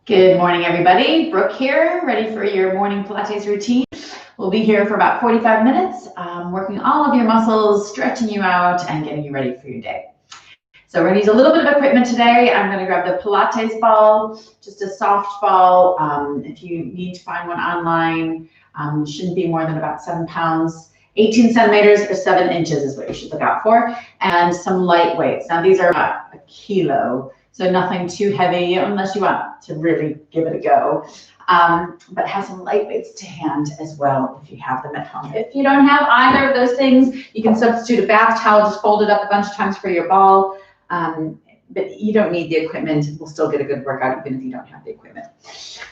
Good morning, everybody. Brooke here, ready for your morning Pilates routine. We'll be here for about 45 minutes, working all of your muscles, stretching you out, and getting you ready for your day. So we're gonna use a little bit of equipment today. I'm gonna grab the Pilates ball, just a soft ball. If you need to find one online, it shouldn't be more than about 7 pounds. 18 centimeters or 7 inches is what you should look out for. And some light weights. Now these are about a kilo. So nothing too heavy unless you want to really give it a go. But have some light weights to hand as well if you have them at home. If you don't have either of those things, you can substitute a bath towel, just fold it up a bunch of times for your ball. But you don't need the equipment. We'll still get a good workout even if you don't have the equipment.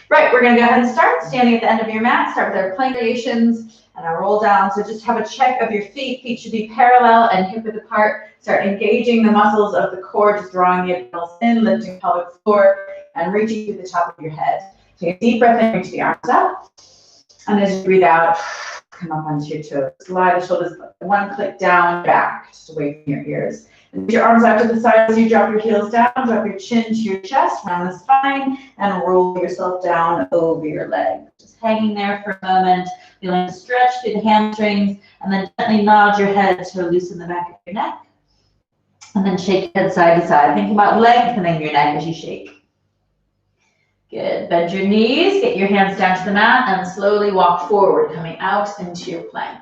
Right, we're gonna go ahead and start. Standing at the end of your mat, start with our plank variations and our roll down. So just have a check of your feet. Feet should be parallel and hip width apart. Start engaging the muscles of the core, just drawing the abdominals in, lifting pelvic floor, and reaching to the top of your head. Take a deep breath in, reach the arms up. And as you breathe out, come up onto your toes. Slide the shoulders one click down, back, just away from your ears. Reach your arms out to the side as you drop your heels down, drop your chin to your chest, round the spine, and roll yourself down over your legs. Just hanging there for a moment, feeling a stretch through the hamstrings, and then gently nod your head to loosen the back of your neck. And then shake your head side to side, thinking about lengthening your neck as you shake. Good. Bend your knees, get your hands down to the mat, and slowly walk forward, coming out into your plank.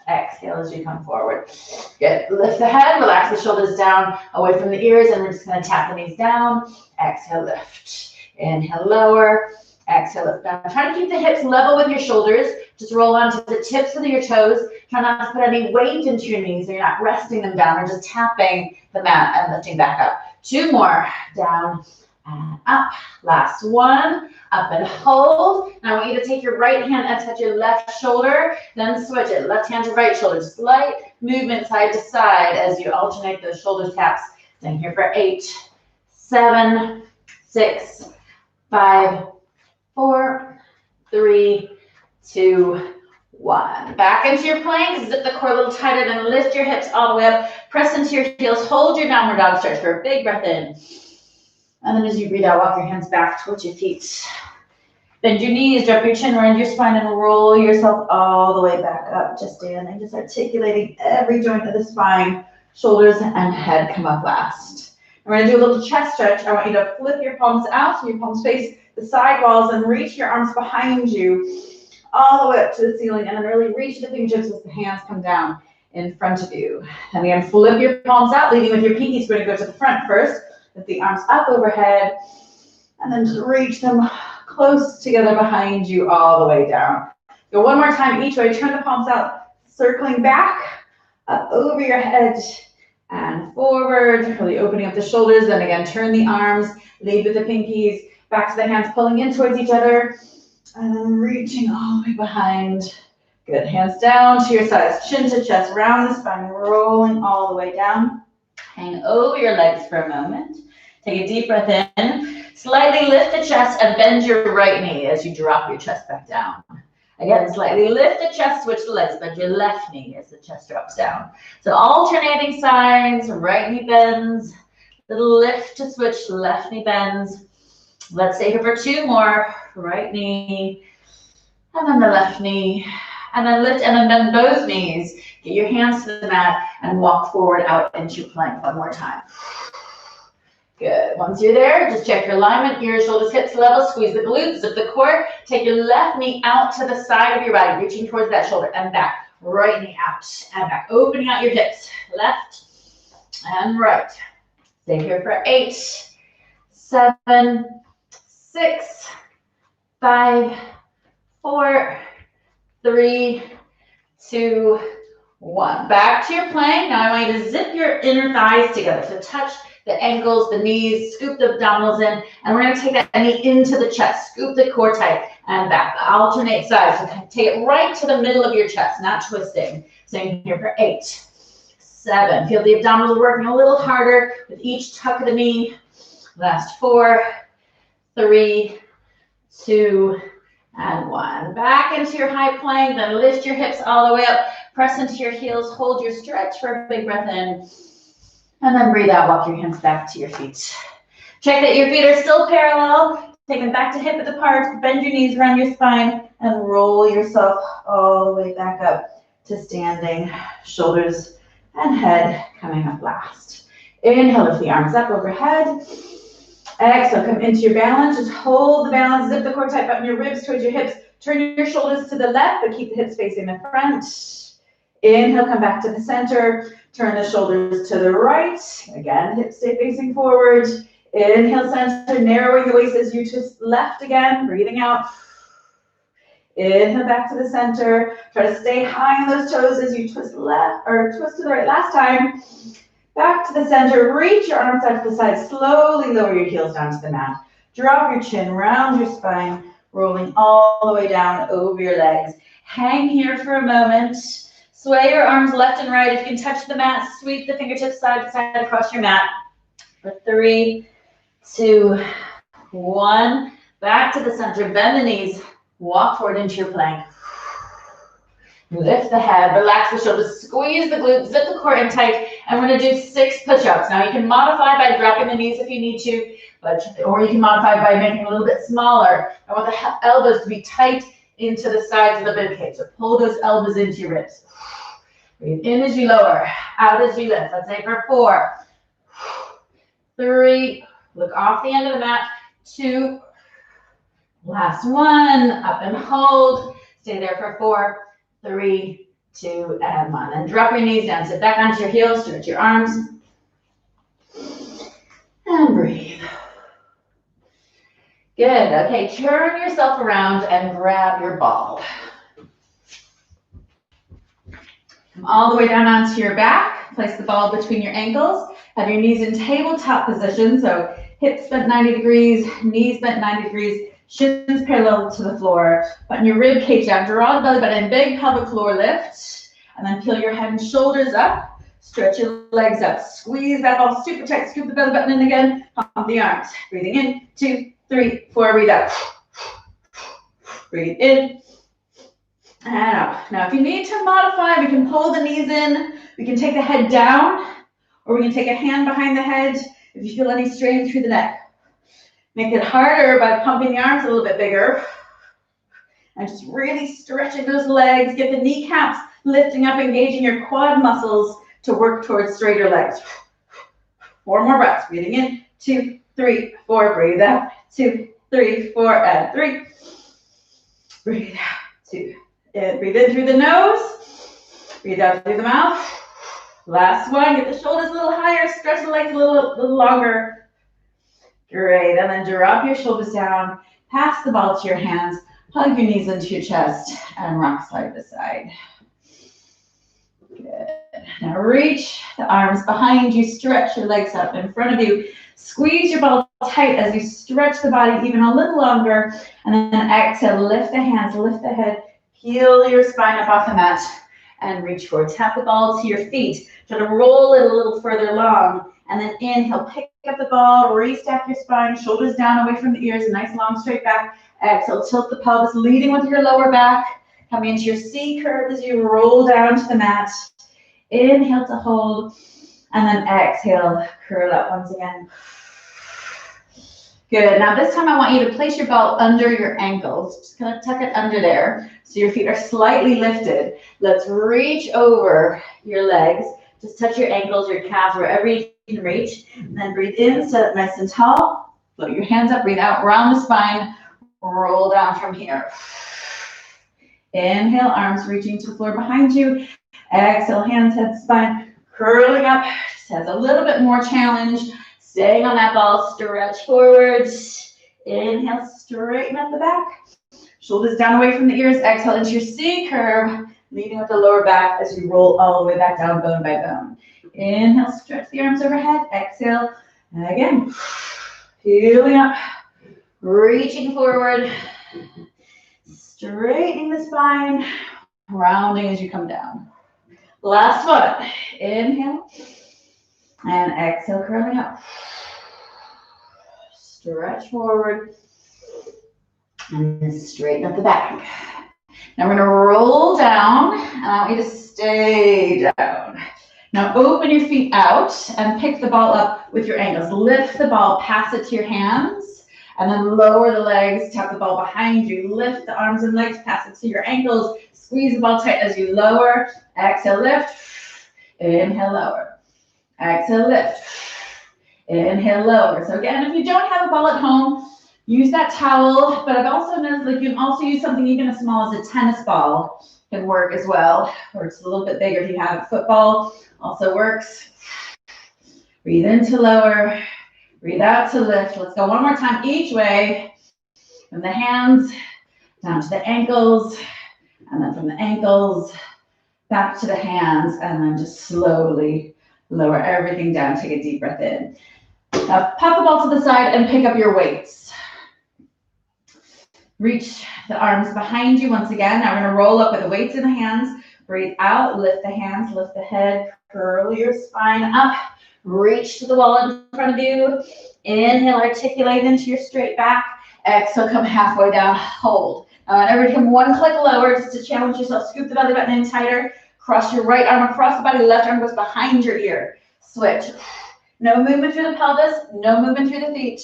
Exhale as you come forward. Good. Lift the head, relax the shoulders down, away from the ears, and we're just going to tap the knees down. Exhale, lift. Inhale, lower. Exhale, lift down. Try to keep the hips level with your shoulders. Just roll onto the tips of your toes. Try not to put any weight into your knees so you're not resting them down or just tapping the mat and lifting back up. 2 more. Down and up. Last one. Up and hold. Now I want you to take your right hand and touch your left shoulder, then switch it. Left hand to right shoulder. Just light movement side to side as you alternate those shoulder taps. Staying here for 8, 7, 6, 5, 4, 3, 2, 1. Back into your plank. Zip the core a little tighter, then lift your hips all the way up. Press into your heels. Hold your downward dog stretch for a big breath in. And then as you breathe out, walk your hands back towards your feet. Bend your knees, drop your chin around your spine, and roll yourself all the way back up. Just standing, just articulating every joint of the spine. Shoulders and head come up last. We're going to do a little chest stretch. I want you to flip your palms out, so your palms face the side walls, and reach your arms behind you all the way up to the ceiling, and then really reach the fingertips as the hands come down in front of you. And again, flip your palms out, leading with your pinkies. We're going to go to the front first. Lift the arms up overhead, and then just reach them close together behind you all the way down. Go one more time each way. Turn the palms out, circling back, up over your head, and forward, really opening up the shoulders. Then again, turn the arms, lead with the pinkies, back to the hands pulling in towards each other, and then reaching all the way behind. Good. Hands down to your sides, chin to chest, round the spine, rolling all the way down. Hang over your legs for a moment. Take a deep breath in. Slightly lift the chest and bend your right knee as you drop your chest back down. Again, slightly lift the chest, switch the legs, bend your left knee as the chest drops down. So alternating sides, right knee bends, little lift to switch, left knee bends. Let's stay here for 2 more. Right knee, and then the left knee, and then lift and then bend both knees. Get your hands to the mat and walk forward out into plank one more time. Good. Once you're there, just check your alignment, ears, shoulders, hips level, squeeze the glutes, zip the core. Take your left knee out to the side of your body, reaching towards that shoulder and back. Right knee out and back, opening out your hips. Left and right. Stay here for 8, 7, 6, 5, 4, 3, 2, 1. Back to your plank. Now I want you to zip your inner thighs together. So touch the ankles, the knees, scoop the abdominals in, and we're going to take that knee into the chest. Scoop the core tight and back. Alternate sides. So take it right to the middle of your chest, not twisting. Staying here for 8, 7. Feel the abdominals working a little harder with each tuck of the knee. Last 4, 3, 2, and 1. Back into your high plank, then lift your hips all the way up. Press into your heels, hold your stretch for a big breath in. And then breathe out, walk your hands back to your feet. Check that your feet are still parallel. Take them back to hip width apart, bend your knees around your spine, and roll yourself all the way back up to standing, shoulders and head coming up last. Inhale, lift the arms up overhead. Exhale, come into your balance. Just hold the balance, zip the core tight, button your ribs towards your hips. Turn your shoulders to the left, but keep the hips facing the front. Inhale, come back to the center. Turn the shoulders to the right. Again, hips stay facing forward. Inhale, center, narrowing the waist as you twist left again, breathing out. Inhale, back to the center. Try to stay high on those toes as you twist left, or twist to the right last time. Back to the center, reach your arms out to the side, slowly lower your heels down to the mat. Drop your chin, round your spine, rolling all the way down over your legs. Hang here for a moment. Sway your arms left and right. If you can touch the mat, sweep the fingertips side to side across your mat. For 3, 2, 1. Back to the center, bend the knees, walk forward into your plank. Lift the head, relax the shoulders, squeeze the glutes, zip the core in tight, and we're going to do 6 push-ups. Now you can modify by dropping the knees if you need to, or you can modify by making it a little bit smaller. I want the elbows to be tight into the sides of the ribcage, so pull those elbows into your ribs. Breathe in as you lower, out as you lift. Let's say for 4, 3, look off the end of the mat, 2, last 1, up and hold, stay there for 4, 3, 2, and 1. And drop your knees down, sit back onto your heels, stretch your arms, and breathe. Good, okay, turn yourself around and grab your ball. Come all the way down onto your back, place the ball between your ankles, have your knees in tabletop position, so hips bent 90 degrees, knees bent 90 degrees, shins parallel to the floor. Button your rib cage down, draw the belly button in, big pelvic floor lift, and then peel your head and shoulders up, stretch your legs up, squeeze that ball super tight, scoop the belly button in again, pump the arms. Breathing in, 2, 3, 4, breathe out. Breathe in, and out. Now if you need to modify, we can pull the knees in, we can take the head down, or we can take a hand behind the head if you feel any strain through the neck. Make it harder by pumping the arms a little bit bigger. And just really stretching those legs. Get the kneecaps lifting up, engaging your quad muscles to work towards straighter legs. 4 more breaths. Breathing in, 2, 3, 4. Breathe out, 2, 3, 4, and 3. Breathe out, 2. And breathe in through the nose. Breathe out through the mouth. Last one. Get the shoulders a little higher. Stretch the legs a little longer. Great, and then drop your shoulders down, pass the ball to your hands, hug your knees into your chest, and rock side to side. Good. Now reach the arms behind you, stretch your legs up in front of you, squeeze your ball tight as you stretch the body even a little longer, and then exhale, lift the hands, lift the head, peel your spine up off the mat, and reach forward. Tap the ball to your feet, try to roll it a little further along. And then inhale, pick up the ball, restack your spine, shoulders down away from the ears, a nice long straight back. Exhale, tilt the pelvis, leading with your lower back. Coming into your C curve as you roll down to the mat. Inhale to hold, and then exhale, curl up once again. Good, now this time I want you to place your ball under your ankles. Just gonna tuck it under there so your feet are slightly lifted. Let's reach over your legs. Just touch your ankles, your calves, wherever you can reach. And then breathe in, sit up nice and tall. Float your hands up, breathe out, round the spine. Roll down from here. Inhale, arms reaching to the floor behind you. Exhale, hands, head, spine, curling up. Just has a little bit more challenge. Staying on that ball, stretch forward. Inhale, straighten up the back. Shoulders down away from the ears. Exhale into your C curve. Leading with the lower back as you roll all the way back down, bone by bone. Inhale, stretch the arms overhead. Exhale, and again, peeling up, reaching forward, straightening the spine, rounding as you come down. Last one. Inhale, and exhale, curling up. Stretch forward, and straighten up the back. Now we're going to roll down, and I want you to stay down. Now open your feet out and pick the ball up with your ankles. Lift the ball, pass it to your hands, and then lower the legs, tap the ball behind you, lift the arms and legs, pass it to your ankles, squeeze the ball tight as you lower, exhale, lift, inhale, lower, exhale, lift, inhale, lower. So again, if you don't have a ball at home, use that towel, but I've also noticed like you can also use something even as small as a tennis ball can work as well, or it's a little bit bigger if you have it. Football also works. Breathe in to lower, breathe out to lift. Let's go one more time each way. From the hands down to the ankles, and then from the ankles back to the hands, and then just slowly lower everything down. Take a deep breath in. Now pop the ball to the side and pick up your weights. Reach the arms behind you once again. Now we're going to roll up with the weights in the hands. Breathe out, lift the hands, lift the head, curl your spine up. Reach to the wall in front of you. Inhale, articulate into your straight back. Exhale, come halfway down, hold. Everybody come one click lower just to challenge yourself. Scoop the belly button in tighter. Cross your right arm across the body. Left arm goes behind your ear. Switch. No movement through the pelvis. No movement through the feet.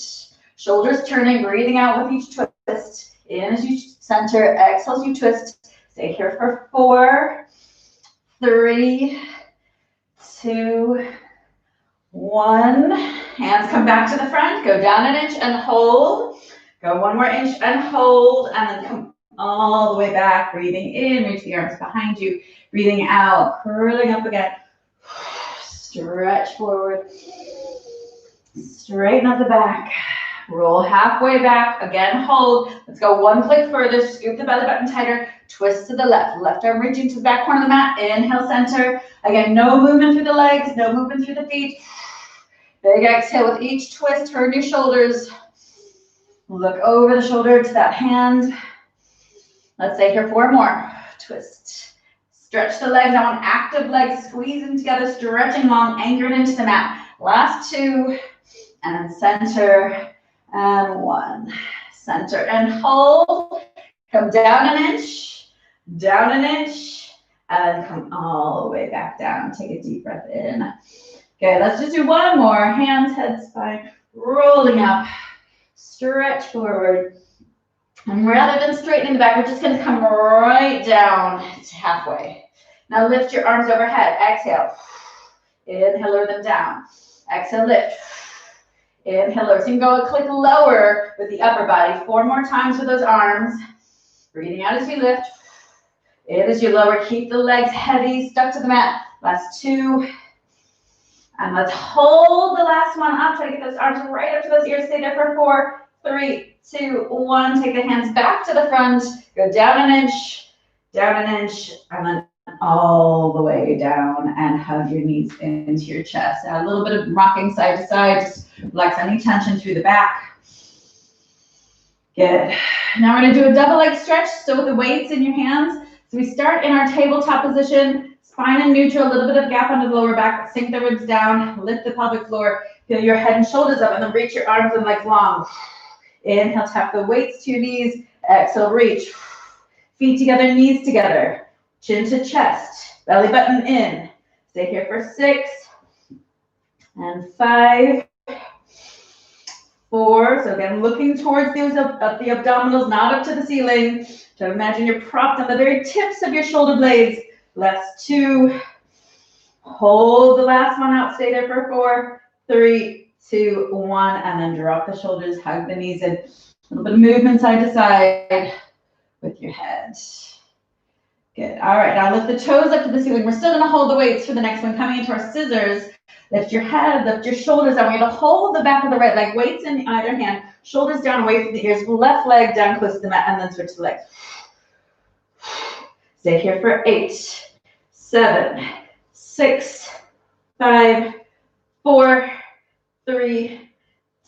Shoulders turning, breathing out with each twist. In as you center, exhale as you twist. Stay here for 4, 3, 2, 1. Hands come back to the front. Go down an inch and hold. Go one more inch and hold. And then come all the way back. Breathing in. Reach the arms behind you. Breathing out. Curling up again. Stretch forward. Straighten up the back. Roll halfway back. Again, hold. Let's go one click further. Scoop the belly button tighter. Twist to the left. Left arm reaching to the back corner of the mat. Inhale, center. Again, no movement through the legs. No movement through the feet. Big exhale with each twist. Turn your shoulders. Look over the shoulder to that hand. Let's stay here 4 more. Twist. Stretch the legs. I want active legs squeezing together, stretching long, anchored into the mat. Last 2. And center. And 1. Center and hold. Come down an inch. Down an inch. And come all the way back down. Take a deep breath in. Okay, let's just do 1 more. Hands, head, spine, rolling up. Stretch forward. And rather than straightening the back, we're just going to come right down to halfway. Now lift your arms overhead. Exhale. Inhale, lower them down. Exhale, lift. Inhale, lower. So you can go a click lower with the upper body. 4 more times with those arms. Breathing out as you lift. In as you lower. Keep the legs heavy, stuck to the mat. Last 2. And let's hold the last one up. Try to get those arms right up to those ears. Stay there for 4, 3, 2, 1. Take the hands back to the front. Go down an inch, and then all the way down and hug your knees into your chest. Now a little bit of rocking side to side. Just relax any tension through the back. Good. Now we're going to do a double leg stretch. So with the weights in your hands. So we start in our tabletop position. Spine in neutral, a little bit of gap under the lower back. Sink the ribs down. Lift the pelvic floor. Feel your head and shoulders up, and then reach your arms and legs long. Inhale, tap the weights to your knees. Exhale, reach. Feet together, knees together. Chin to chest. Belly button in. Stay here for 6 and 5, 4. So again, looking towards the abdominals, not up to the ceiling. So imagine you're propped on the very tips of your shoulder blades. Last 2. Hold the last one out. Stay there for 4, 3, 2, 1. And then drop the shoulders, hug the knees in. A little bit of movement side to side with your head. Good. All right. Now lift the toes up to the ceiling. We're still going to hold the weights for the next one. Coming into our scissors. Lift your head, lift your shoulders down. We're going to hold the back of the right leg. Weights in either hand. Shoulders down away from the ears. Left leg down close to the mat. And then switch the legs. Stay here for 8, 7, 6, 5, 4, 3,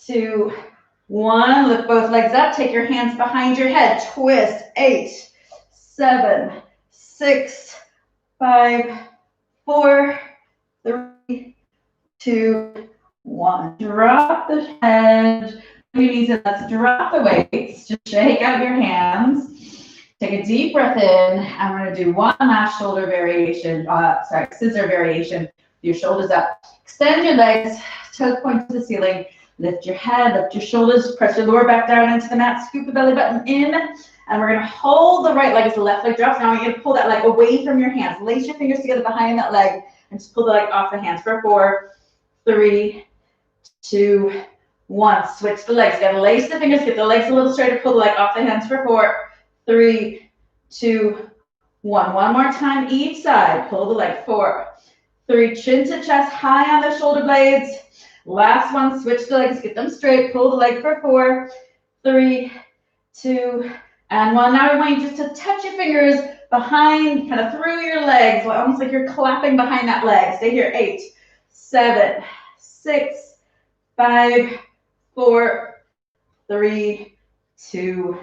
2, 1. Lift both legs up. Take your hands behind your head. Twist. 8, 7, 6, 5, 4, 3, 2, 1. Drop the head. Your knees in. Let's drop the weights. Just shake out your hands. Take a deep breath in, and we're going to do one last shoulder variation, scissor variation. Your shoulders up. Extend your legs, toes point to the ceiling. Lift your head, lift your shoulders, press your lower back down into the mat, scoop the belly button in, and we're gonna hold the right leg as the left leg drops. Now you're gonna pull that leg away from your hands. Lace your fingers together behind that leg and just pull the leg off the hands for 4, 3, 2, 1. Switch the legs. You gotta lace the fingers, get the legs a little straighter, pull the leg off the hands for 4, 3, 2, 1. One more time each side. Pull the leg. 4, 3, chin to chest, high on the shoulder blades. Last one, switch the legs, get them straight, pull the leg for 4, 3, 2, and 1. Now I want you just to touch your fingers behind, kind of through your legs, almost like you're clapping behind that leg. Stay here. 8, 7, 6, 5, 4, 3, 2,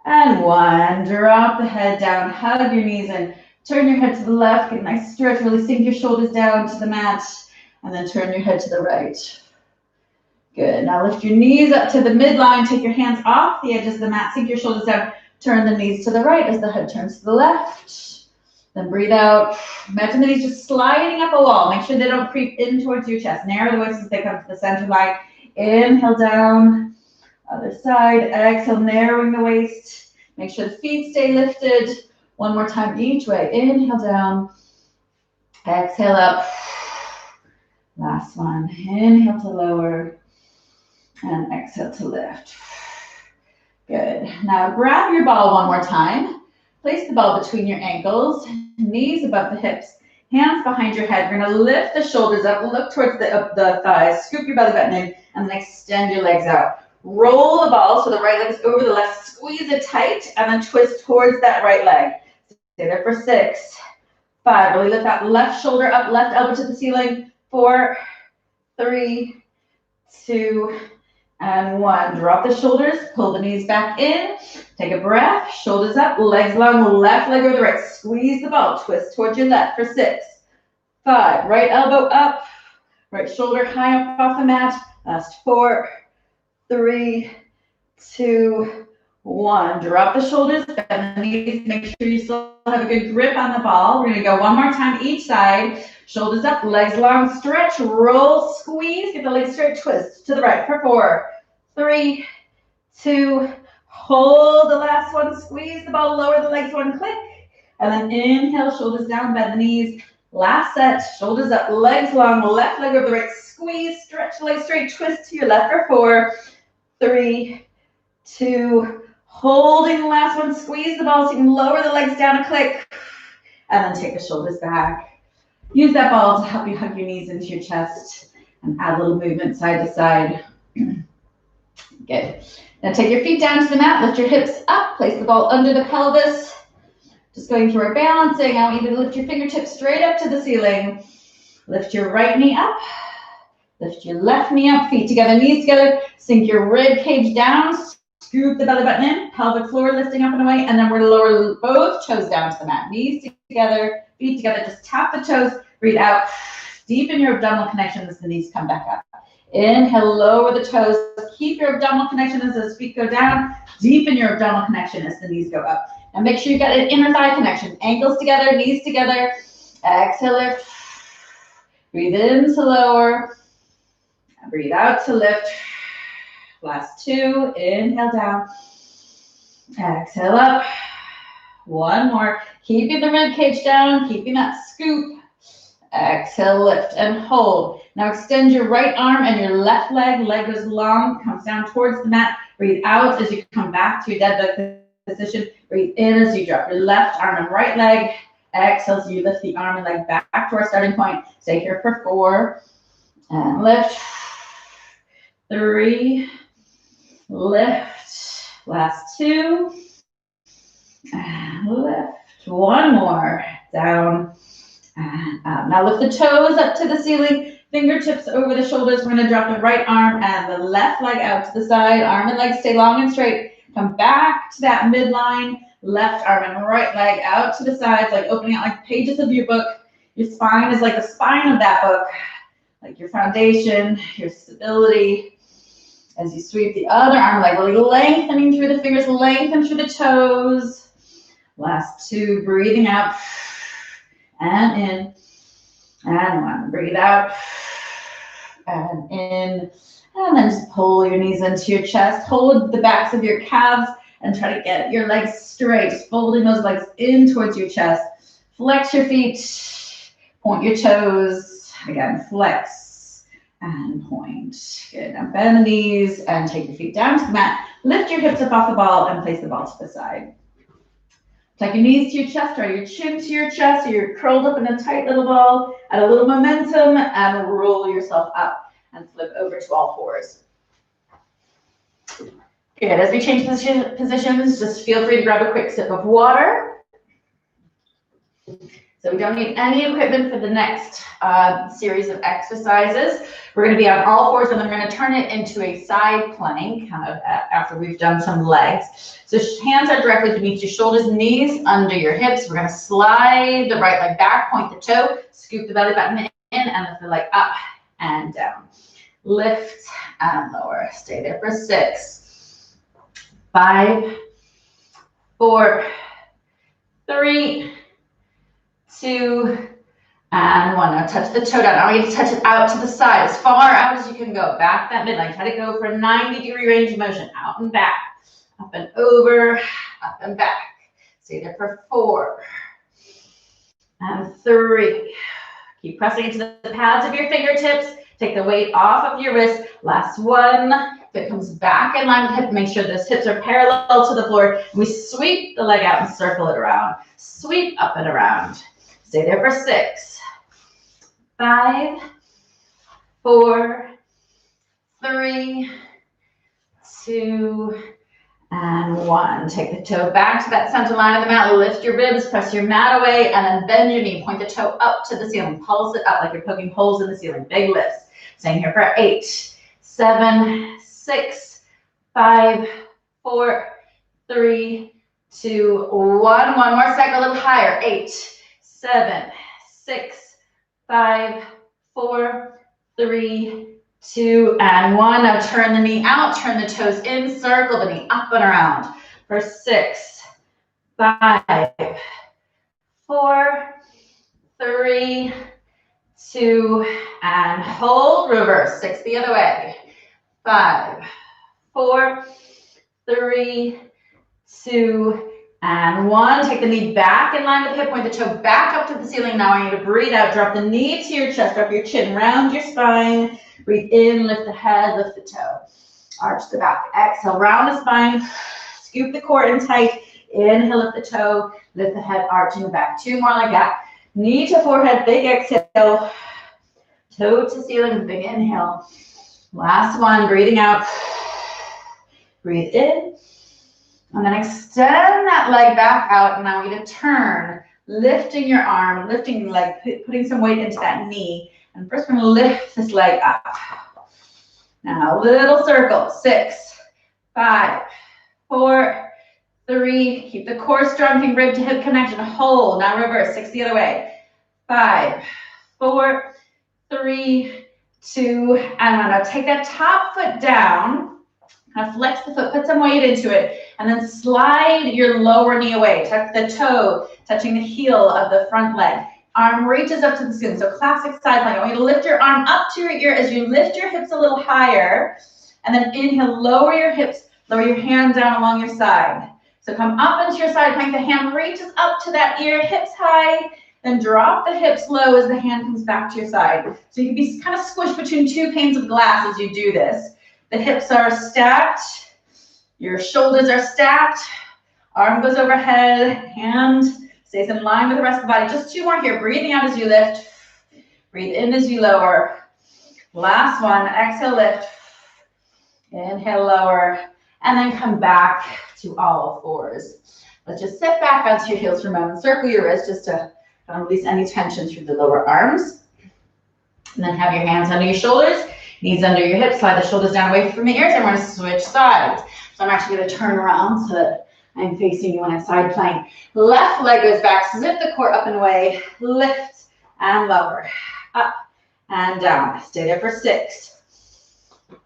and 1. Drop the head down, hug your knees in, turn your head to the left, get a nice stretch, really sink your shoulders down to the mat, and then turn your head to the right. Good. Now lift your knees up to the midline. Take your hands off the edges of the mat. Sink your shoulders down. Turn the knees to the right as the head turns to the left. Then breathe out. Imagine the knees just sliding up a wall. Make sure they don't creep in towards your chest. Narrow the waist as they come to the center line. Inhale down. Other side. Exhale, narrowing the waist. Make sure the feet stay lifted. One more time each way. Inhale down. Exhale up. Last one. Inhale to lower. And exhale to lift. Good. Now grab your ball one more time. Place the ball between your ankles, knees above the hips, hands behind your head. You're going to lift the shoulders up, look towards the thighs, scoop your belly button in, and then extend your legs out. Roll the ball so the right leg is over the left, squeeze it tight, and then twist towards that right leg. Stay there for 6, 5. Really lift that left shoulder up, left elbow to the ceiling. 4, 3, 2, and 1. Drop the shoulders, pull the knees back in. Take a breath, shoulders up, legs long, left leg over the right. Squeeze the ball, twist towards your left for 6, 5. Right elbow up, right shoulder high up off the mat. Last 4, 3, 2, 1. Drop the shoulders, bend the knees. Make sure you still have a good grip on the ball. We're going to go one more time each side. Shoulders up, legs long, stretch, roll, squeeze. Get the legs straight, twist to the right for 4, 3, 2, hold the last one. Squeeze the ball, lower the legs 1 click. And then inhale, shoulders down, bend the knees. Last set, shoulders up, legs long, left leg over the right. Squeeze, stretch the legs straight, twist to your left for 4, 3, 2, holding the last one. Squeeze the ball so you can lower the legs down a click. And then take the shoulders back. Use that ball to help you hug your knees into your chest and add a little movement side to side. Good. Now take your feet down to the mat, lift your hips up, place the ball under the pelvis. Just going through our balancing. I want you to lift your fingertips straight up to the ceiling. Lift your right knee up, lift your left knee up, feet together, knees together. Sink your rib cage down, scoop the belly button in, pelvic floor lifting up and away, and then we're going to lower both toes down to the mat. Knees together, feet together, just tap the toes, breathe out. Deepen your abdominal connection as the knees come back up. Inhale, lower the toes. Keep your abdominal connection as those feet go down. Deepen your abdominal connection as the knees go up. And make sure you've got an inner thigh connection. Ankles together, knees together. Exhale, lift. Breathe in to lower. Breathe out to lift. Last 2. Inhale down. Exhale up. 1 more. Keeping the rib cage down. Keeping that scoop. Exhale, lift and hold. Now extend your right arm and your left leg. Leg goes long, comes down towards the mat. Breathe out as you come back to your dead bug position. Breathe in as you drop your left arm and right leg. Exhale as you lift the arm and leg back to our starting point. Stay here for 4. And lift. 3. Lift. Last 2. And lift. 1 more. Down. And up. Now lift the toes up to the ceiling, fingertips over the shoulders. We're going to drop the right arm and the left leg out to the side. Arm and leg stay long and straight. Come back to that midline. Left arm and right leg out to the sides, like opening out like pages of your book. Your spine is like the spine of that book, like your foundation, your stability. As you sweep the other arm, like really lengthening through the fingers, lengthen through the toes. Last 2, breathing out. And in, and 1. Breathe out, and in, And then just pull your knees into your chest. Hold the backs of your calves and try to get your legs straight. Just folding those legs in towards your chest. Flex your feet. Point your toes. Again, flex and point. Good. Now bend the knees and take your feet down to the mat. Lift your hips up off the ball and place the ball to the side. Take your knees to your chest or your chin to your chest, so you're curled up in a tight little ball. Add a little momentum and roll yourself up and flip over to all fours. Good. As we change positions, just feel free to grab a quick sip of water. So we don't need any equipment for the next series of exercises. We're going to be on all fours, and then we're going to turn it into a side plank kind of after we've done some legs. So hands are directly beneath your shoulders, knees under your hips. We're going to slide the right leg back, point the toe, scoop the belly button in, and lift the leg up and down. Lift and lower. Stay there for 6, 5, 4, 3, 2, and 1. Now touch the toe down. Now we need to touch it out to the side, as far out as you can go. Back that midline. Try to go for a 90-degree range of motion. Out and back. Up and over. Up and back. Stay there for 4 and 3. Keep pressing into the pads of your fingertips. Take the weight off of your wrist. Last 1. If it comes back in line with the hip, make sure those hips are parallel to the floor. We sweep the leg out and circle it around. Sweep up and around. Stay there for 6, 5, 4, 3, 2, and 1. Take the toe back to that center line of the mat. Lift your ribs, press your mat away, and then bend your knee. Point the toe up to the ceiling. Pulse it up like you're poking holes in the ceiling. Big lifts. Staying here for 8, 7, 6, 5, 4, 3, 2, 1. One more cycle, a little higher. 8, 7, 6, 5, 4, 3, 2, and 1. Now turn the knee out, turn the toes in, circle the knee up and around for 6, 5, 4, 3, 2, and hold. Reverse. 6 the other way. 5, 4, 3, 2, and 1. Take the knee back in line with the hip. Point the toe back up to the ceiling. Now I want you to breathe out. Drop the knee to your chest. Drop your chin. Round your spine. Breathe in. Lift the head. Lift the toe. Arch the back. Exhale. Round the spine. Scoop the core in tight. Inhale. Lift the toe. Lift the head. Arching the back. 2 more like that. Knee to forehead. Big exhale. Toe to ceiling. Big inhale. Last one. Breathing out. Breathe in. And then extend that leg back out, and now I want you to turn, lifting your arm, lifting the leg, putting some weight into that knee. And first we're going to lift this leg up. Now little circle. 6, 5, 4, 3. Keep the core strong, keep rib to hip connection. Hold. Now reverse. 6 the other way. 5, 4, 3, 2, and 1. Now take that top foot down. Kind of flex the foot, put some weight into it, and then slide your lower knee away. Tuck the toe, touching the heel of the front leg. Arm reaches up to the ceiling. So classic side plank. I want you to lift your arm up to your ear as you lift your hips a little higher. And then inhale, lower your hips, lower your hand down along your side. So come up into your side plank. The hand reaches up to that ear, hips high. Then drop the hips low as the hand comes back to your side. So you can be kind of squished between 2 panes of glass as you do this. The hips are stacked, your shoulders are stacked, arm goes overhead, hand stays in line with the rest of the body. Just 2 more here. Breathing out as you lift, breathe in as you lower. Last one, exhale, lift, inhale, lower, and then come back to all 4s. Let's just sit back onto your heels for a moment. Circle your wrists just to release any tension through the lower arms. And then have your hands under your shoulders. Knees under your hips, slide the shoulders down away from the ears, and we're going to switch sides. So I'm actually going to turn around so that I'm facing you when I side plank. Left leg goes back, zip the core up and away, lift and lower, up and down. Stay there for 6,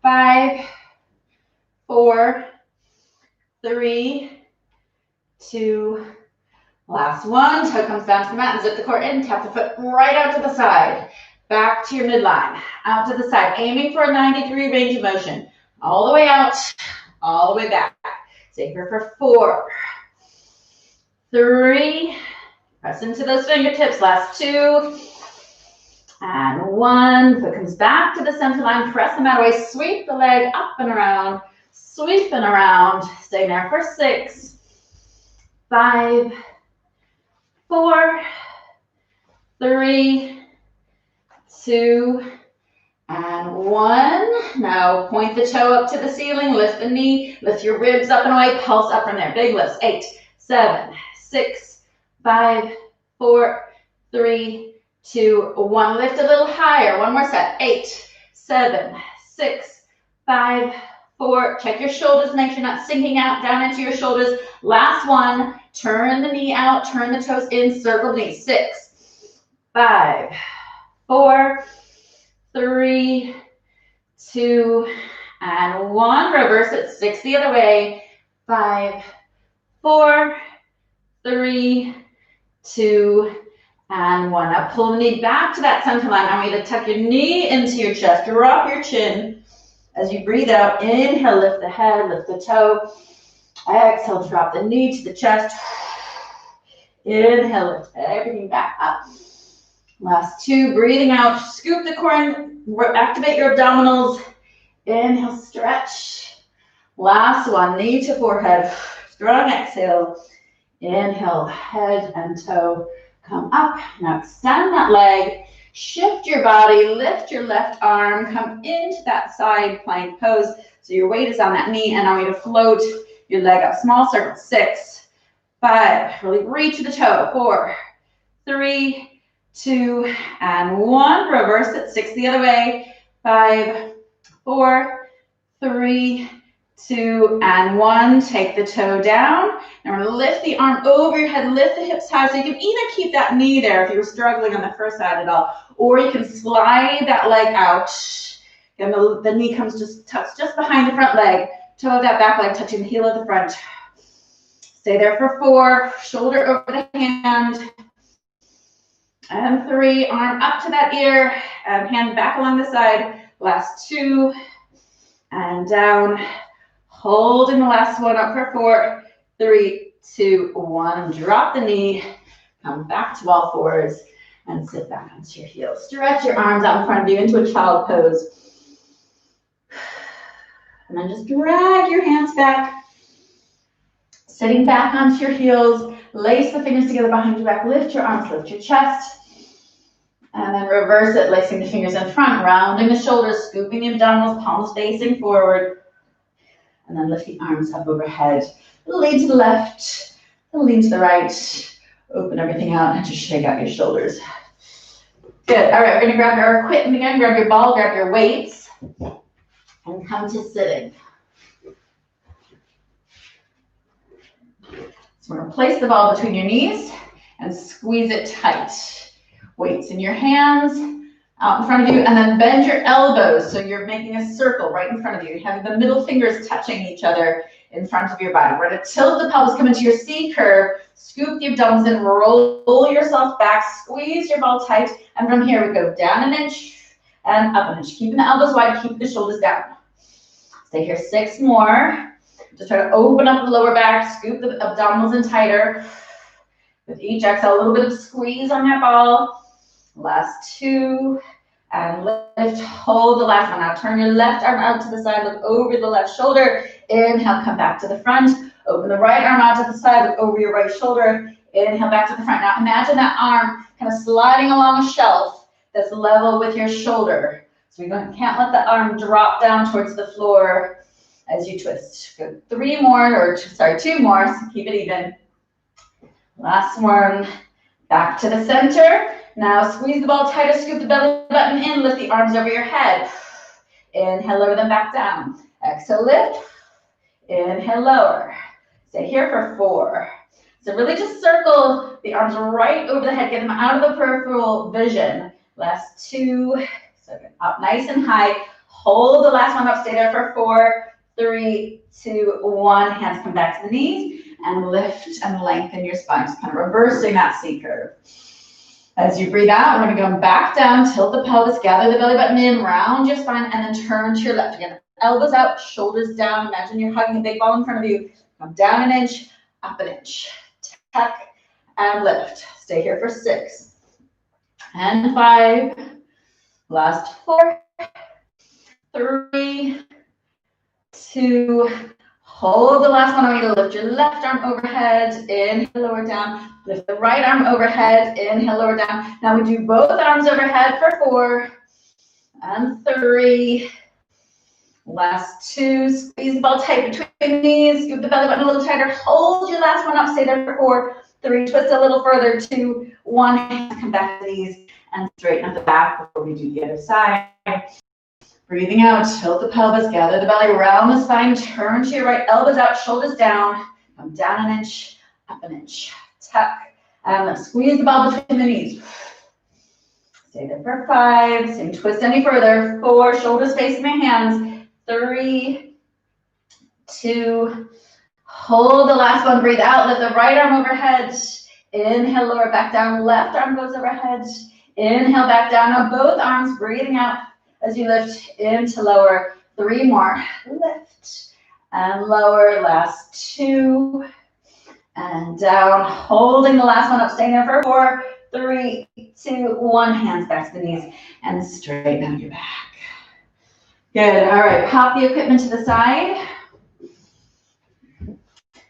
5, 4, 3, 2, last one. Toe comes down to the mat and zip the core in, tap the foot right out to the side. Back to your midline, out to the side, aiming for a 90-degree range of motion. All the way out, all the way back. Stay here for 4, 3, press into those fingertips, last 2, and 1. Foot comes back to the center line, press the mat away, sweep the leg up and around, sweep and around. Stay there for 6, 5, 4, 3, 2, and 1. Now point the toe up to the ceiling, lift the knee, lift your ribs up and away, pulse up from there. Big lifts. 8, 7, 6, 5, 4, 3, 2, 1. Lift a little higher. One more set. 8, 7, 6, 5, 4. Check your shoulders. Make sure you're not sinking out down into your shoulders. Last one. Turn the knee out. Turn the toes in. Circle the knee. 6, 5, 4, 3, 2, and 1. Reverse it. 6 the other way. 5, 4, 3, 2, and 1. Now pull the knee back to that center line. I want you to tuck your knee into your chest. Drop your chin. As you breathe out, inhale, lift the head, lift the toe. Exhale, drop the knee to the chest. Inhale, lift everything back up. Last 2, breathing out, scoop the core, activate your abdominals. Inhale, stretch. Last 1, knee to forehead. Strong exhale. Inhale, head and toe come up. Now extend that leg, shift your body, lift your left arm, come into that side plank pose. So your weight is on that knee, and I want you to float your leg up. Small circle. 6, 5, really reach the toe. 4, 3, 2, and 1. Reverse it. 6 the other way. 5, 4, 3, 2, and 1. Take the toe down. Now we're going to lift the arm over your head, lift the hips high. So you can either keep that knee there if you were struggling on the first side at all, or you can slide that leg out. And the knee comes tucks just behind the front leg. Toe of that back leg touching the heel of the front. Stay there for 4. Shoulder over the hand. And 3. Arm up to that ear. And hand back along the side. Last 2. And down. Holding the last one up for 4, 3, 2, 1. Drop the knee. Come back to all fours. And sit back onto your heels. Stretch your arms out in front of you into a child pose. And then just drag your hands back. Sitting back onto your heels. Lace the fingers together behind your back. Lift your arms, lift your chest. And then reverse it, lacing the fingers in front, rounding the shoulders, scooping the abdominals, palms facing forward. And then lift the arms up overhead. Lean to the left, lean to the right. Open everything out and just shake out your shoulders. Good. All right, we're going to grab our equipment again. Grab your ball, grab your weights, and come to sitting. So we're going to place the ball between your knees and squeeze it tight. Weights in your hands, out in front of you, and then bend your elbows so you're making a circle right in front of you. You have the middle fingers touching each other in front of your body. We're going to tilt the pelvis, come into your C curve, scoop the abdominals in, roll yourself back, squeeze your ball tight, and from here we go down an inch and up an inch. Keeping the elbows wide, keep the shoulders down. Stay here 6 more. Just try to open up the lower back, scoop the abdominals in tighter. With each exhale, a little bit of squeeze on that ball. Last 2, and lift, hold the last one. Now turn your left arm out to the side, look over the left shoulder. Inhale, come back to the front. Open the right arm out to the side, look over your right shoulder. Inhale, back to the front. Now imagine that arm kind of sliding along a shelf that's level with your shoulder. So we can't let the arm drop down towards the floor as you twist. Good. 2 more, so keep it even. Last one, back to the center. Now squeeze the ball tighter, scoop the belly button in, lift the arms over your head. Inhale, lower them back down. Exhale, lift. Inhale, lower. Stay here for 4. So really just circle the arms right over the head, get them out of the peripheral vision. Last 2, so up nice and high. Hold the last one up, stay there for 4, 3, 2, 1. Hands come back to the knees and lift and lengthen your spine. Just kind of reversing that C curve. As you breathe out, we're gonna go back down, tilt the pelvis, gather the belly button in, round your spine, and then turn to your left again. Elbows out, shoulders down. Imagine you're hugging a big ball in front of you. Come down an inch, up an inch. Tuck and lift. Stay here for 6 and 5. Last 4, 3, 2, hold the last one. I want you to lift your left arm overhead, inhale, lower down. Lift the right arm overhead, inhale, lower down. Now we do both arms overhead for 4 and 3. Last 2, squeeze the ball tight between the knees, scoop the belly button a little tighter, hold your last one up, stay there for 4, 3, twist a little further, 2, 1, come back to the knees and straighten up the back before we do the other side. Breathing out, tilt the pelvis, gather the belly, round the spine, turn to your right, elbows out, shoulders down, come down an inch, up an inch, tuck, and squeeze the ball between the knees. Stay there for 5, same twist any further, 4, shoulders facing the hands, 3, 2, hold the last one, breathe out, lift the right arm overhead, inhale, lower back down, left arm goes overhead, inhale back down, now both arms breathing out as you lift into lower, 3 more, lift and lower, last 2, and down, holding the last one up, staying there for 4, 3, 2, 1, hands back to the knees, and straighten out your back. Good, all right, pop the equipment to the side.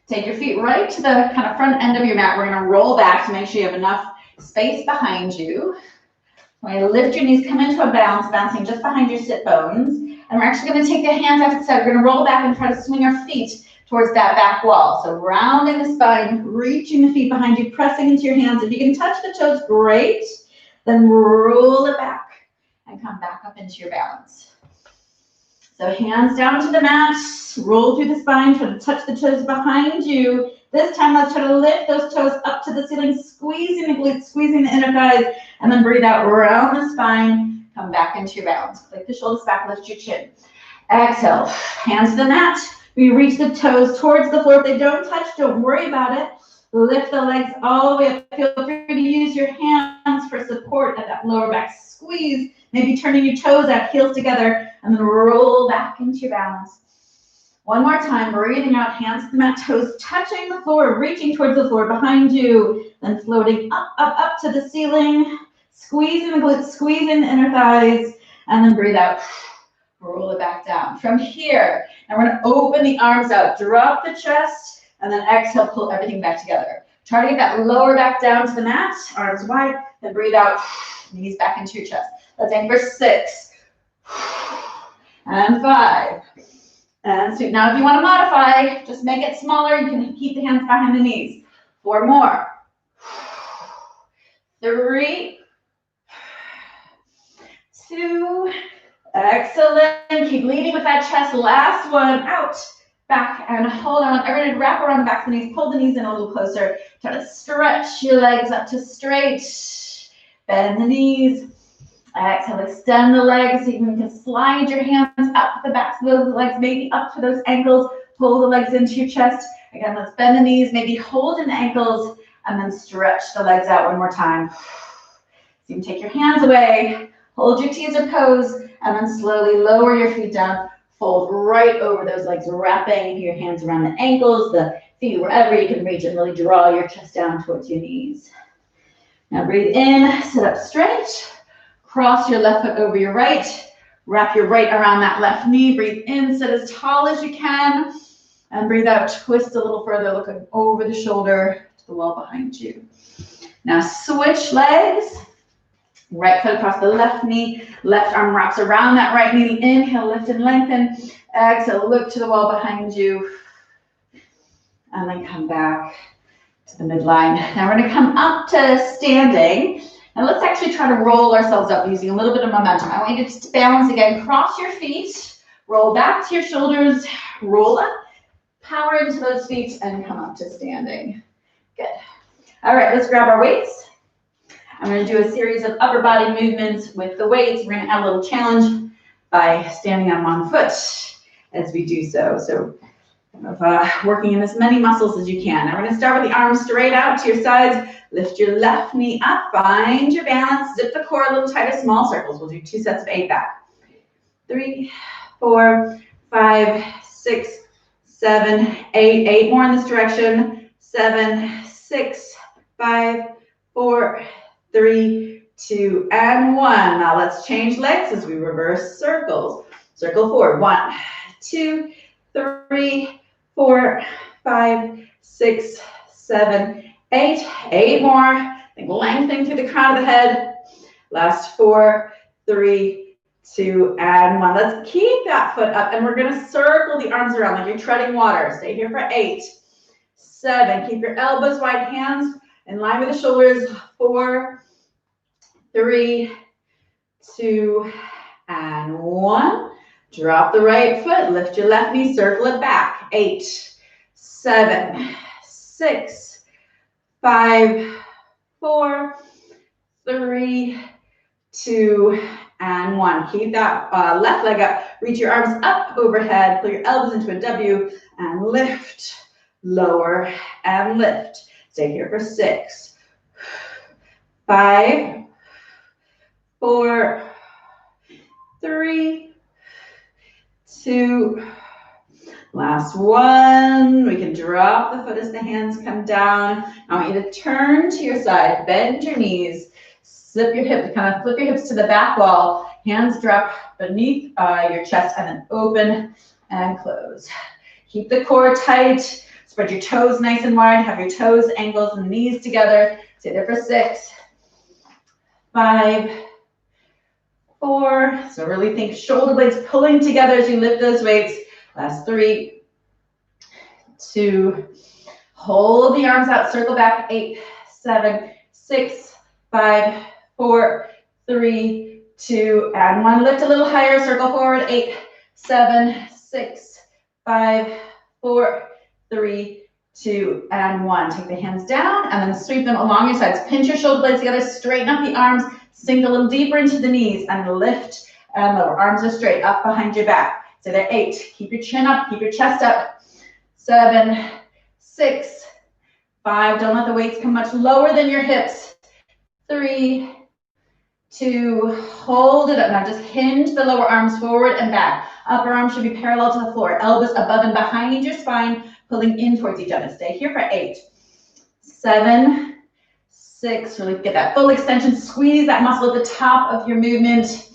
Take your feet right to the kind of front end of your mat. We're gonna roll back to make sure you have enough space behind you. We're gonna lift your knees, come into a bounce, bouncing just behind your sit bones. And we're actually gonna take the hands out to the side. We're gonna roll back and try to swing our feet towards that back wall. So rounding the spine, reaching the feet behind you, pressing into your hands. If you can touch the toes, great. Then roll it back and come back up into your balance. So hands down to the mat, roll through the spine, try to touch the toes behind you. This time, let's try to lift those toes up to the ceiling, squeezing the glutes, squeezing the inner thighs, and then breathe out, round the spine, come back into your balance. Click the shoulders back, lift your chin. Exhale, hands to the mat. We reach the toes towards the floor. If they don't touch, don't worry about it. Lift the legs all the way up. Feel free to use your hands for support at that lower back squeeze. Maybe turning your toes out, heels together, and then roll back into your balance. One more time, breathing out, hands to the mat, toes touching the floor, reaching towards the floor behind you, then floating up, up, up to the ceiling, squeezing the glutes, squeezing the inner thighs, and then breathe out, roll it back down. From here, now we're gonna open the arms out, drop the chest, and then exhale, pull everything back together. Try to get that lower back down to the mat, arms wide, then breathe out, knees back into your chest. Let's aim for 6, and 5, and 6. Now if you want to modify, just make it smaller. You can keep the hands behind the knees. 4 more. 3, 2, excellent. Keep leading with that chest. Last one, out, back, and hold on. Everybody wrap around the back of the knees. Pull the knees in a little closer. Try to stretch your legs up to straight. Bend the knees. Exhale, extend the legs. You can slide your hands up the backs of those legs, maybe up to those ankles. Pull the legs into your chest. Again, let's bend the knees, maybe hold in the ankles, and then stretch the legs out one more time. So you can take your hands away, hold your teaser pose, and then slowly lower your feet down. Fold right over those legs, wrapping your hands around the ankles, the feet, wherever you can reach, and really draw your chest down towards your knees. Now breathe in, sit up straight. Cross your left foot over your right. Wrap your right around that left knee. Breathe in, sit as tall as you can. And breathe out, twist a little further, looking over the shoulder to the wall behind you. Now switch legs. Right foot across the left knee. Left arm wraps around that right knee. Inhale, lift and lengthen. Exhale, look to the wall behind you. And then come back to the midline. Now we're going to come up to standing. And let's actually try to roll ourselves up using a little bit of momentum. I want you to just balance again. Cross your feet, roll back to your shoulders, roll up, power into those feet, and come up to standing. Good. All right, let's grab our weights. I'm going to do a series of upper body movements with the weights. We're going to add a little challenge by standing on one foot as we do so. So of working in as many muscles as you can. Now we're going to start with the arms straight out to your sides. Lift your left knee up, find your balance, zip the core a little tighter, small circles. We'll do 2 sets of 8 back. 3, 4, 5, 6, 7, 8. 8 more in this direction. 7, 6, 5, 4, 3, 2, and 1. Now let's change legs as we reverse circles. Circle forward. 1, 2, 3, 4, 5, 6, 7, 8. 8 more. Think lengthening through the crown of the head. Last 4, 3, 2, and 1. Let's keep that foot up, and we're going to circle the arms around like you're treading water. Stay here for 8, 7. Keep your elbows wide, hands in line with the shoulders. 4, 3, 2, and 1. Drop the right foot, lift your left knee, circle it back. 8, 7, 6, 5, 4, 3, 2, and 1. Keep that left leg up. Reach your arms up overhead. Pull your elbows into a W and lift, lower, and lift. Stay here for 6, 5, 4, 3, 2, last 1. We can drop the foot as the hands come down. I want you to turn to your side, bend your knees, slip your hips, kind of flip your hips to the back wall. Hands drop beneath your chest and then open and close. Keep the core tight. Spread your toes nice and wide. Have your toes, ankles, and knees together. Stay there for 6, 5, 4. So really think shoulder blades pulling together as you lift those weights. Last 3, 2. Hold the arms out. Circle back. 8, 7, 6, 5, 4, 3, 2, and 1. Lift a little higher. Circle forward. 8, 7, 6, 5, 4, 3, 2, and 1. Take the hands down and then sweep them along your sides. Pinch your shoulder blades together. Straighten up the arms. Sink a little deeper into the knees and lift and lower. Arms are straight up behind your back. So they're 8. Keep your chin up. Keep your chest up. 7, 6, 5. Don't let the weights come much lower than your hips. 3, 2. Hold it up. Now just hinge the lower arms forward and back. Upper arms should be parallel to the floor. Elbows above and behind your spine, pulling in towards each other. Stay here for 8, 7, 6, really get that full extension. Squeeze that muscle at the top of your movement.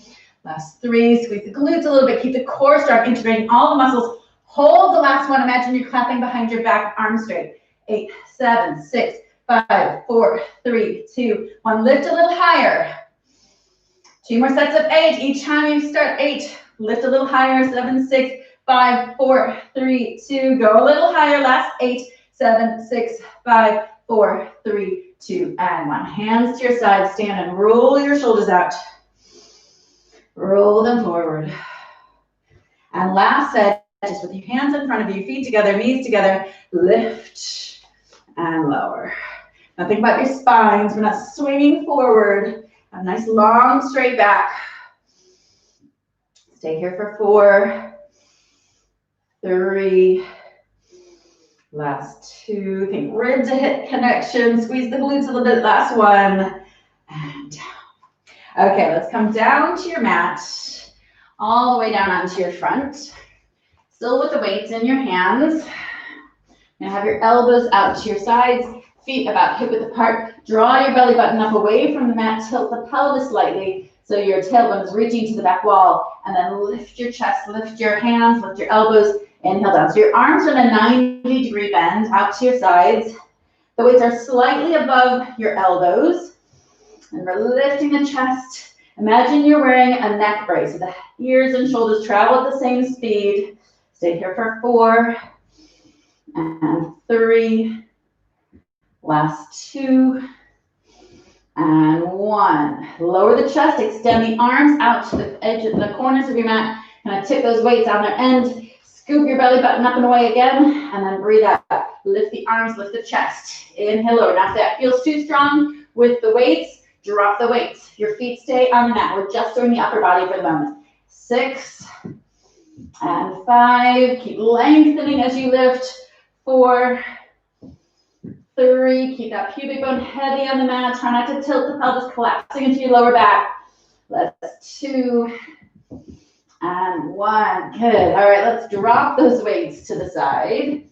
Last 3, squeeze the glutes a little bit. Keep the core strong, integrating all the muscles. Hold the last one. Imagine you're clapping behind your back, arms straight. 8, 7, 6, 5, 4, 3, 2, 1. Lift a little higher. 2 more sets of 8. Each time you start 8, lift a little higher. 7, 6, 5, 4, 3, 2. Go a little higher. Last 8, 7, 6, 5, 4, 3, 2, and 1. Hands to your side. Stand and roll your shoulders out. Roll them forward. And last set, just with your hands in front of you, feet together, knees together, lift and lower. Now think about your spines. We're not swinging forward. A nice long straight back. Stay here for 4, 3, last 2. Think rib to hip connection. Squeeze the glutes a little bit. Last 1. And down. Okay, let's come down to your mat. All the way down onto your front. Still with the weights in your hands. Now have your elbows out to your sides. Feet about hip width apart. Draw your belly button up away from the mat. Tilt the pelvis slightly so your tailbone is reaching to the back wall. And then lift your chest, lift your hands, lift your elbows. Inhale down. So your arms are in a 90-degree bend out to your sides. The weights are slightly above your elbows. And we're lifting the chest. Imagine you're wearing a neck brace. So the ears and shoulders travel at the same speed. Stay here for 4 and 3. Last 2 and 1. Lower the chest. Extend the arms out to the edge of the corners of your mat. Kind of tip those weights on their end. Scoop your belly button up and away again. And then breathe out. Lift the arms, lift the chest. Inhale lower. Now if that feels too strong with the weights, drop the weights. Your feet stay on the mat. We're just doing the upper body for the moment. 6, And 5, keep lengthening as you lift. 4, 3, keep that pubic bone heavy on the mat. Try not to tilt the pelvis, collapsing into your lower back. Let's 2, and 1. Good. All right, let's drop those weights to the side.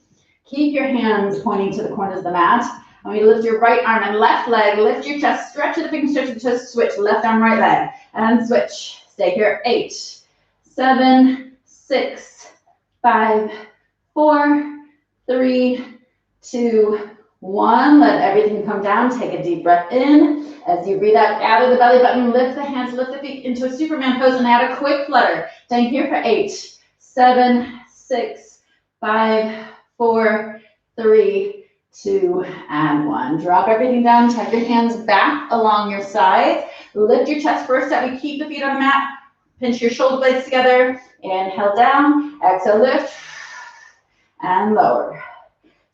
Keep your hands pointing to the corners of the mat. And we lift your right arm and left leg. Lift your chest, stretch the fingers, stretch the chest, switch. Left arm, right leg. And switch. Stay here. 8, 7, 6, 5, 4, 3, 2, 1. Let everything come down. Take a deep breath in. As you breathe out, gather the belly button, lift the hands, lift the feet into a Superman pose, and add a quick flutter. Staying here for 8, 7, 6, 5, 4, 3, 2, and 1. Drop everything down. Tuck your hands back along your sides. Lift your chest first step. We keep the feet on the mat. Pinch your shoulder blades together. Inhale down. Exhale, lift. And lower.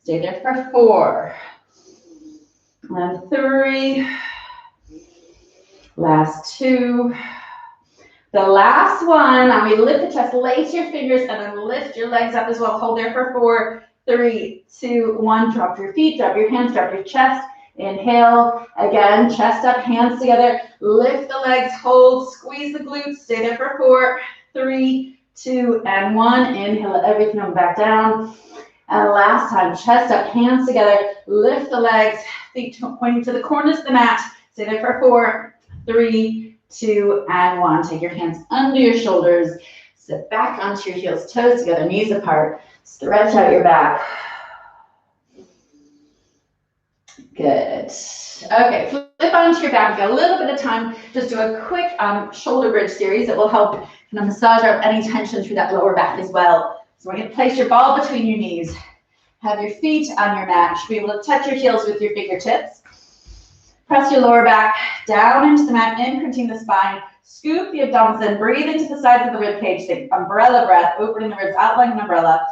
Stay there for 4. And 3. Last 2. The last one, and we lift the chest, lace your fingers, and then lift your legs up as well. Hold there for 4, 3, 2, 1. Drop your feet, drop your hands, drop your chest. Inhale, again, chest up, hands together. Lift the legs, hold, squeeze the glutes. Stay there for 4, 3, 2, and 1. Inhale, let everything come back down. And last time, chest up, hands together. Lift the legs, feet pointing to the corners of the mat. Stay there for 4, 3, 2, and 1. Take your hands under your shoulders. Sit back onto your heels, toes together, knees apart. Stretch out your back. Good. Okay, flip onto your back. We've got a little bit of time. Just do a quick shoulder bridge series that will help kind of massage out any tension through that lower back as well. So we're going to place your ball between your knees. Have your feet on your mat. You should be able to touch your heels with your fingertips. Press your lower back down into the mat, imprinting the spine. Scoop the abdominals in. Breathe into the sides of the rib cage. Think umbrella breath, opening the ribs out like an umbrella.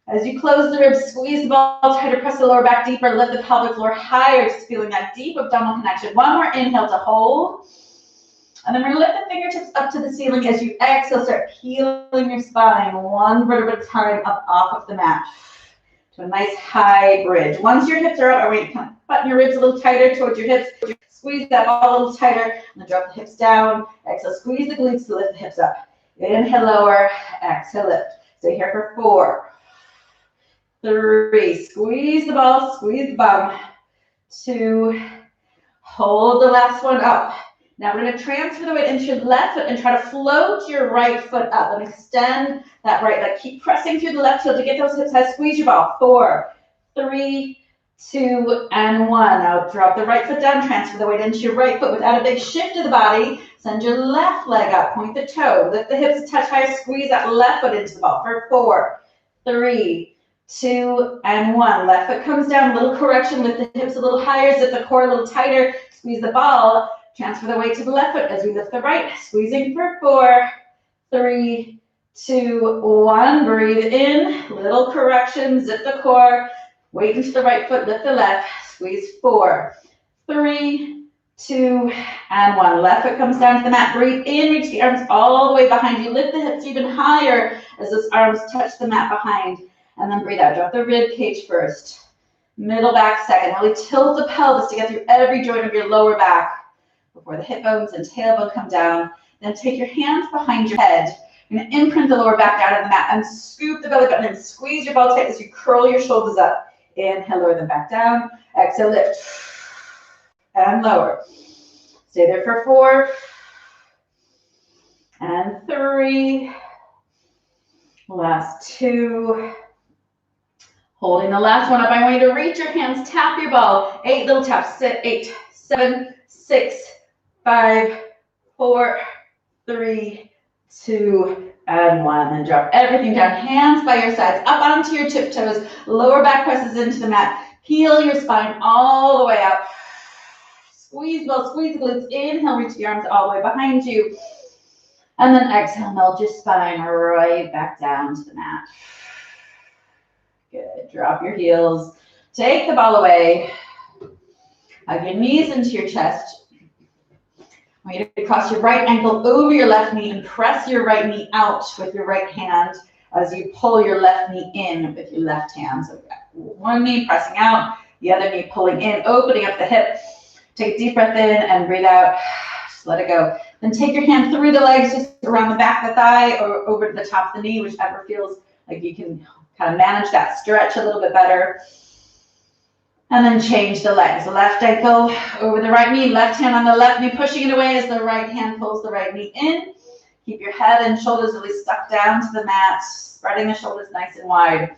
As you close the ribs, squeeze the ball tighter, press the lower back deeper, lift the pelvic floor higher, just feeling that deep abdominal connection. One more inhale to hold. And then we're going to lift the fingertips up to the ceiling. As you exhale, start peeling your spine one vertebra at a time up off of the mat to a nice high bridge. Once your hips are up, I want you to kind of button your ribs a little tighter towards your hips. Squeeze that ball a little tighter, and then drop the hips down. Exhale, squeeze the glutes to lift the hips up. Inhale, lower. Exhale, lift. Stay here for 4, 3, squeeze the ball, squeeze the bum. 2, hold the last one up. Now we're going to transfer the weight into your left foot and try to float your right foot up and extend that right leg. Keep pressing through the left heel to get those hips high. Squeeze your ball. 4, 3, 2, and 1. Now drop the right foot down, transfer the weight into your right foot without a big shift of the body. Send your left leg up, point the toe, lift the hips a touch higher, squeeze that left foot into the ball for 4, 3, 2, and 1. Left foot comes down, little correction, lift the hips a little higher, zip the core a little tighter, squeeze the ball, transfer the weight to the left foot as we lift the right, squeezing for 4, 3, 2, 1. Breathe in, little correction, zip the core, weight into the right foot, lift the left, squeeze 4, 3, 2, and 1. Left foot comes down to the mat. Breathe in, reach the arms all the way behind you. Lift the hips even higher as those arms touch the mat behind. And then breathe out. Drop the rib cage first. Middle back second. Really tilt the pelvis to get through every joint of your lower back before the hip bones and tailbone come down. Then take your hands behind your head. You're going to imprint the lower back down on the mat and scoop the belly button and squeeze your ball tight as you curl your shoulders up. Inhale, lower them back down. Exhale, lift. And lower. Stay there for 4. And 3. Last 2. Holding the last one up, I want you to reach your hands, tap your ball. 8 little taps. Sit. 8, 7, 6, 5, 4, 3, 2, and 1. Then drop everything down. Hands by your sides, up onto your tiptoes. Lower back presses into the mat. Peel your spine all the way up. Squeeze the glutes. Inhale, reach the arms all the way behind you. And then exhale, melt your spine right back down to the mat. Good. Drop your heels. Take the ball away. Hug your knees into your chest. I want you to cross your right ankle over your left knee and press your right knee out with your right hand as you pull your left knee in with your left hand. So one knee pressing out, the other knee pulling in, opening up the hip. Take a deep breath in and breathe out. Just let it go. Then take your hand through the legs, just around the back of the thigh or over to the top of the knee, whichever feels like you can kind of manage that stretch a little bit better. And then change the legs. The left ankle over the right knee, left hand on the left knee, pushing it away as the right hand pulls the right knee in. Keep your head and shoulders really stuck down to the mat, spreading the shoulders nice and wide.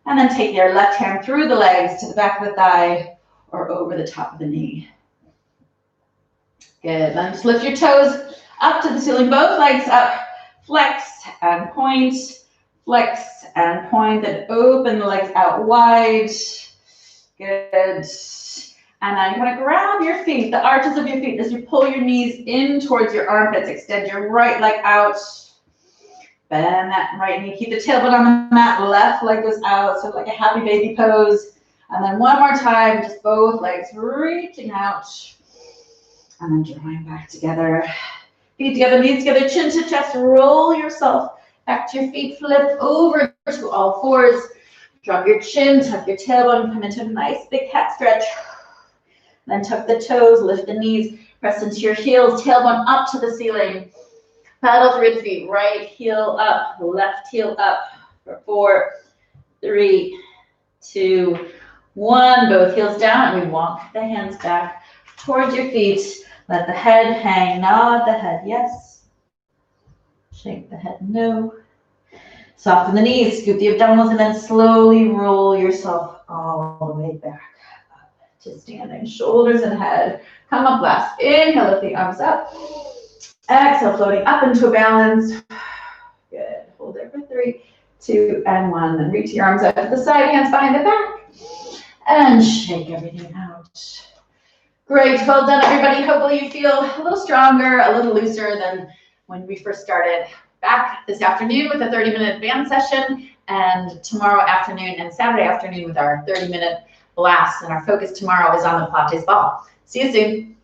And then take your left hand through the legs to the back of the thigh or over the top of the knee. Good. Then just lift your toes up to the ceiling, both legs up. Flex and point, flex and point, then open the legs out wide. Good. And then kind of grab your feet, the arches of your feet, as you pull your knees in towards your armpits. Extend your right leg out. Bend that right knee. Keep the tailbone on the mat. Left leg goes out, so like a happy baby pose. And then one more time, just both legs reaching out. And then drawing back together. Feet together, knees together, chin to chest. Roll yourself back to your feet. Flip over to all fours. Drop your chin, tuck your tailbone, come into a nice big cat stretch. Then tuck the toes, lift the knees, press into your heels, tailbone up to the ceiling. Paddle through the feet, right heel up, left heel up for 4, 3, 2, 1. Both heels down, and we walk the hands back towards your feet. Let the head hang, nod the head yes. Shake the head no. Soften the knees, scoop the abdominals, and then slowly roll yourself all the way back up to standing. Shoulders and head come up last. Inhale, lift the arms up. Exhale, floating up into a balance. Good. Hold there for 3, 2, and 1. Then reach your arms out to the side, hands behind the back. And shake everything out. Great. Well done, everybody. Hopefully you feel a little stronger, a little looser than when we first started. Back this afternoon with a 30-minute band session, and tomorrow afternoon and Saturday afternoon with our 30-minute blast. And our focus tomorrow is on the Pilates ball. See you soon.